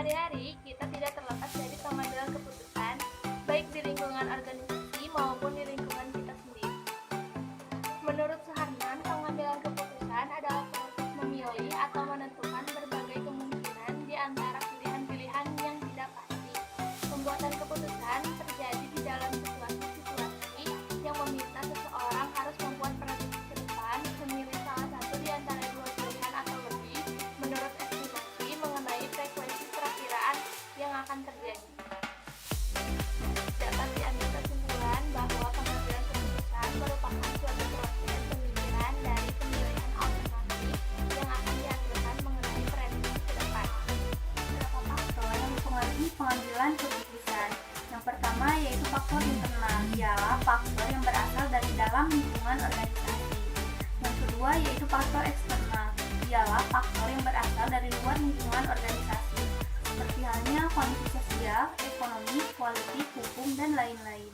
Sehari-hari, kita tidak terlepas dari pengambilan keputusan, baik di lingkungan organisasi maupun di lingkungan kita sendiri. Menurut Suharman, pengambilan keputusan adalah proses memilih atau menentukan berbagai kemungkinan di antara pilihan-pilihan yang tidak pasti. Pembuatan keputusan terjadi di dalam situasi-situasi yang meminta seseorang harus membuat prediksi ke depan, memilih salah satu di antara dua pilihan atau lebih, menurut estimasi mengenai frekuensi perakiraan yang akan terjadi. Dapat diambil kesimpulan bahwa pengambilan keputusan merupakan suatu proses pemikiran dari pemilihan alternatif yang akan dihasilkan mengenai prediksi ke depan. Beberapa faktor yang mempengaruhi pengambilan keputusan. Yang pertama yaitu faktor internal, ialah faktor yang berasal dari dalam lingkungan organisasi. Yang kedua yaitu faktor eksternal, ialah faktor yang berasal dari luar lingkungan organisasi, seperti halnya kondisi sosial, ekonomi, politik, hukum, dan lain-lain.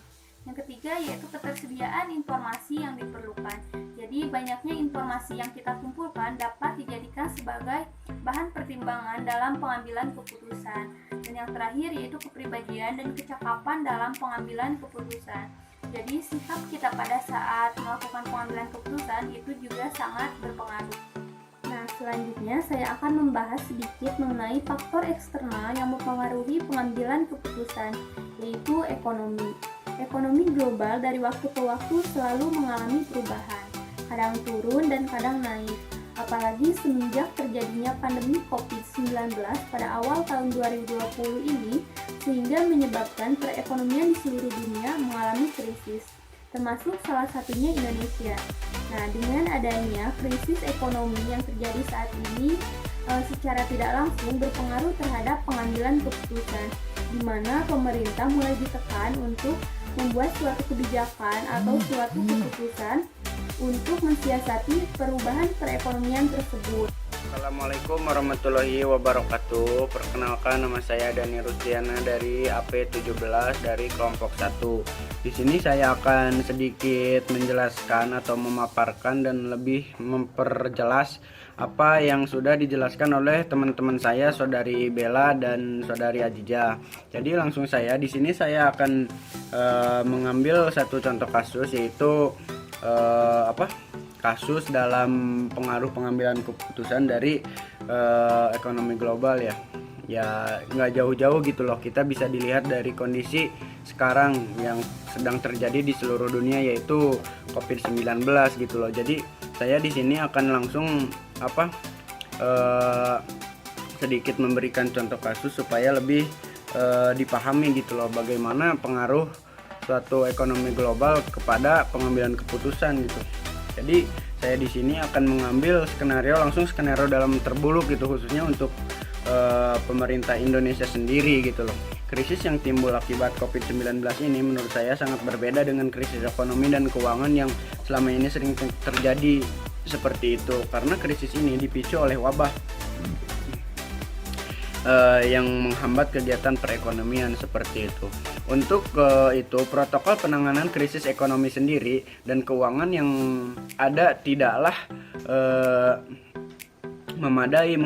Yang ketiga yaitu ketersediaan informasi yang diperlukan. Jadi banyaknya informasi yang kita kumpulkan dapat dijadikan sebagai bahan pertimbangan dalam pengambilan keputusan. Dan yang terakhir yaitu kepribadian dan kecakapan dalam pengambilan keputusan. Jadi sikap kita pada saat melakukan pengambilan keputusan itu juga sangat berpengaruh. Nah, selanjutnya saya akan membahas sedikit mengenai faktor eksternal yang mempengaruhi pengambilan keputusan, yaitu ekonomi. Ekonomi global dari waktu ke waktu selalu mengalami perubahan, kadang turun dan kadang naik. Apalagi semenjak terjadinya pandemi COVID-19 pada awal tahun 2020 ini, sehingga menyebabkan perekonomian di seluruh dunia mengalami krisis, termasuk salah satunya Indonesia. Nah, dengan adanya krisis ekonomi yang terjadi saat ini, secara tidak langsung berpengaruh terhadap pengambilan keputusan, di mana pemerintah mulai ditekan untuk membuat suatu kebijakan atau suatu keputusan untuk mensiasati perubahan perekonomian tersebut. Assalamualaikum warahmatullahi wabarakatuh. Perkenalkan, nama saya Dani Rustiana dari AP17 dari kelompok 1. Di sini saya akan sedikit menjelaskan atau memaparkan dan lebih memperjelas apa yang sudah dijelaskan oleh teman-teman saya, Saudari Bella dan Saudari Aziza. Jadi langsung saya di sini saya akan mengambil satu contoh kasus, yaitu kasus dalam pengaruh pengambilan keputusan dari ekonomi global ya nggak jauh-jauh gitu loh. Kita bisa dilihat dari kondisi sekarang yang sedang terjadi di seluruh dunia, yaitu COVID-19 gitu loh. Jadi saya di sini akan langsung sedikit memberikan contoh kasus supaya lebih dipahami gitu loh, bagaimana pengaruh suatu ekonomi global kepada pengambilan keputusan gitu. Jadi saya di sini akan mengambil skenario dalam terburuk gitu, khususnya untuk pemerintah Indonesia sendiri gitu loh. Krisis yang timbul akibat COVID-19 ini menurut saya sangat berbeda dengan krisis ekonomi dan keuangan yang selama ini sering terjadi seperti itu, karena krisis ini dipicu oleh wabah yang menghambat kegiatan perekonomian seperti itu. Untuk itu, protokol penanganan krisis ekonomi sendiri dan keuangan yang ada tidaklah memadai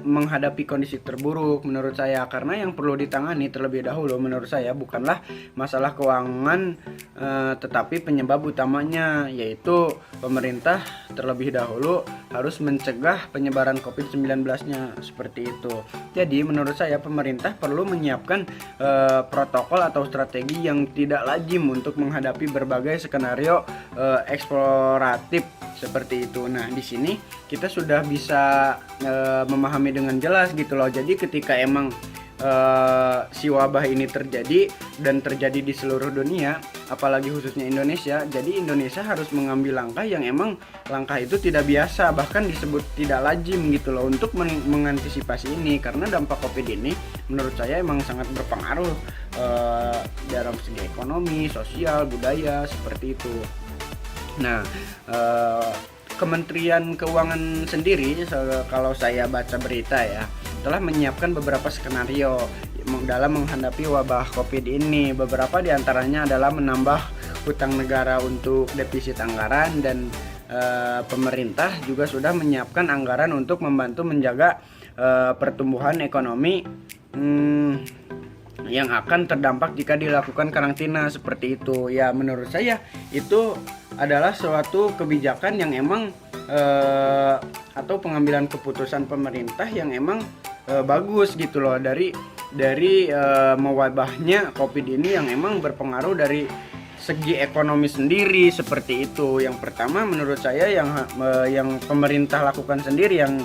menghadapi kondisi terburuk menurut saya, karena yang perlu ditangani terlebih dahulu menurut saya bukanlah masalah keuangan, tetapi penyebab utamanya yaitu pemerintah terlebih dahulu harus mencegah penyebaran COVID-19-nya seperti itu. Jadi menurut saya pemerintah perlu menyiapkan protokol atau strategi yang tidak lazim untuk menghadapi berbagai skenario eksploratif seperti itu. Nah, di sini kita sudah bisa memahami dengan jelas gitu loh. Jadi ketika emang si wabah ini terjadi dan terjadi di seluruh dunia, apalagi khususnya Indonesia, jadi Indonesia harus mengambil langkah yang emang langkah itu tidak biasa, bahkan disebut tidak lazim gitu loh, untuk mengantisipasi ini, karena dampak COVID ini menurut saya emang sangat berpengaruh dalam segi ekonomi, sosial, budaya seperti itu. Nah, Kementerian Keuangan sendiri, kalau saya baca berita ya, telah menyiapkan beberapa skenario dalam menghadapi wabah COVID ini. Beberapa diantaranya adalah menambah hutang negara untuk defisit anggaran, dan pemerintah juga sudah menyiapkan anggaran untuk membantu menjaga pertumbuhan ekonomi yang akan terdampak jika dilakukan karantina seperti itu. Ya menurut saya itu adalah suatu kebijakan yang emang atau pengambilan keputusan pemerintah yang emang bagus gitu loh, dari mewabahnya COVID ini yang emang berpengaruh dari segi ekonomi sendiri seperti itu. Yang pertama menurut saya yang pemerintah lakukan sendiri, yang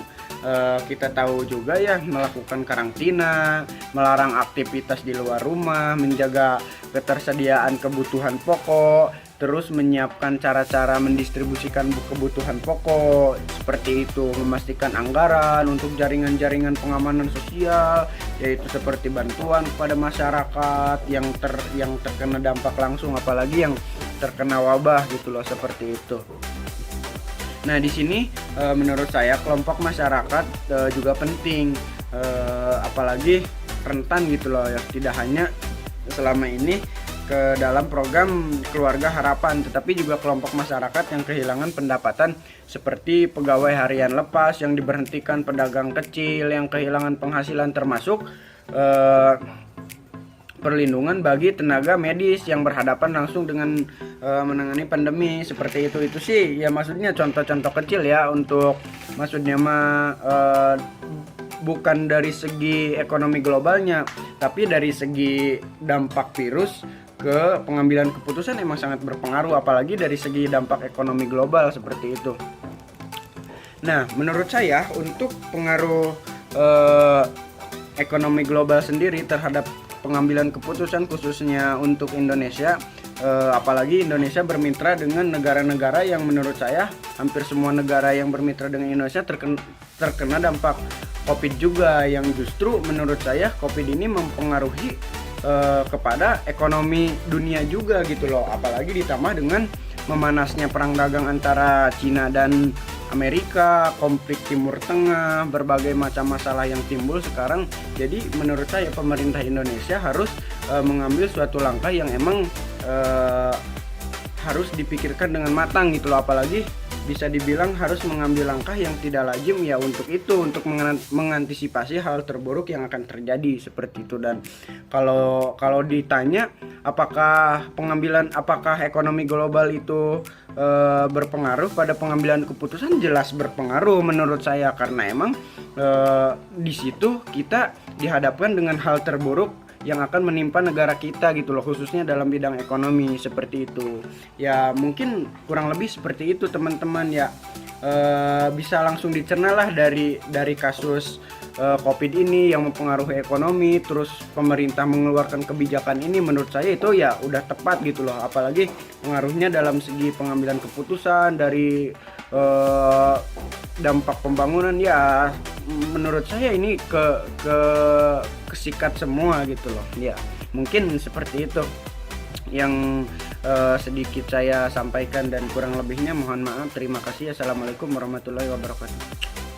kita tahu juga ya, melakukan karantina, melarang aktivitas di luar rumah, menjaga ketersediaan kebutuhan pokok, terus menyiapkan cara-cara mendistribusikan kebutuhan pokok seperti itu, memastikan anggaran untuk jaringan-jaringan pengamanan sosial, yaitu seperti bantuan kepada masyarakat yang terkena dampak langsung, apalagi yang terkena wabah gitu loh, seperti itu. Nah di sini menurut saya kelompok masyarakat juga penting, apalagi rentan gitu loh ya, tidak hanya selama ini ke dalam program Keluarga Harapan, tetapi juga kelompok masyarakat yang kehilangan pendapatan seperti pegawai harian lepas yang diberhentikan, pedagang kecil yang kehilangan penghasilan, termasuk perlindungan bagi tenaga medis yang berhadapan langsung dengan menangani pandemi seperti itu. Itu sih ya maksudnya contoh-contoh kecil ya, untuk maksudnya bukan dari segi ekonomi globalnya, tapi dari segi dampak virus ke pengambilan keputusan emang sangat berpengaruh, apalagi dari segi dampak ekonomi global seperti itu. Nah menurut saya untuk pengaruh ekonomi global sendiri terhadap pengambilan keputusan khususnya untuk Indonesia, apalagi Indonesia bermitra dengan negara-negara yang menurut saya hampir semua negara yang bermitra dengan Indonesia terkena dampak COVID juga, yang justru menurut saya COVID ini mempengaruhi kepada ekonomi dunia juga gitu loh, apalagi ditambah dengan memanasnya perang dagang antara Cina dan Amerika, konflik Timur Tengah, berbagai macam masalah yang timbul sekarang. Jadi menurut saya pemerintah Indonesia harus mengambil suatu langkah yang emang harus dipikirkan dengan matang gitu loh, apalagi bisa dibilang harus mengambil langkah yang tidak lazim ya, untuk mengantisipasi hal terburuk yang akan terjadi seperti itu. Dan kalau ditanya apakah ekonomi global itu berpengaruh pada pengambilan keputusan, jelas berpengaruh menurut saya, karena emang di situ kita dihadapkan dengan hal terburuk yang akan menimpa negara kita gitu loh, khususnya dalam bidang ekonomi seperti itu. Ya mungkin kurang lebih seperti itu teman-teman ya. Bisa langsung dicerna lah dari kasus COVID ini yang mempengaruhi ekonomi, terus pemerintah mengeluarkan kebijakan ini, menurut saya itu ya udah tepat gitu loh, apalagi pengaruhnya dalam segi pengambilan keputusan dari dampak pembangunan ya, menurut saya ini kesikat semua gitu loh ya. Mungkin seperti itu yang sedikit saya sampaikan, dan kurang lebihnya mohon maaf. Terima kasih. Assalamualaikum warahmatullahi wabarakatuh.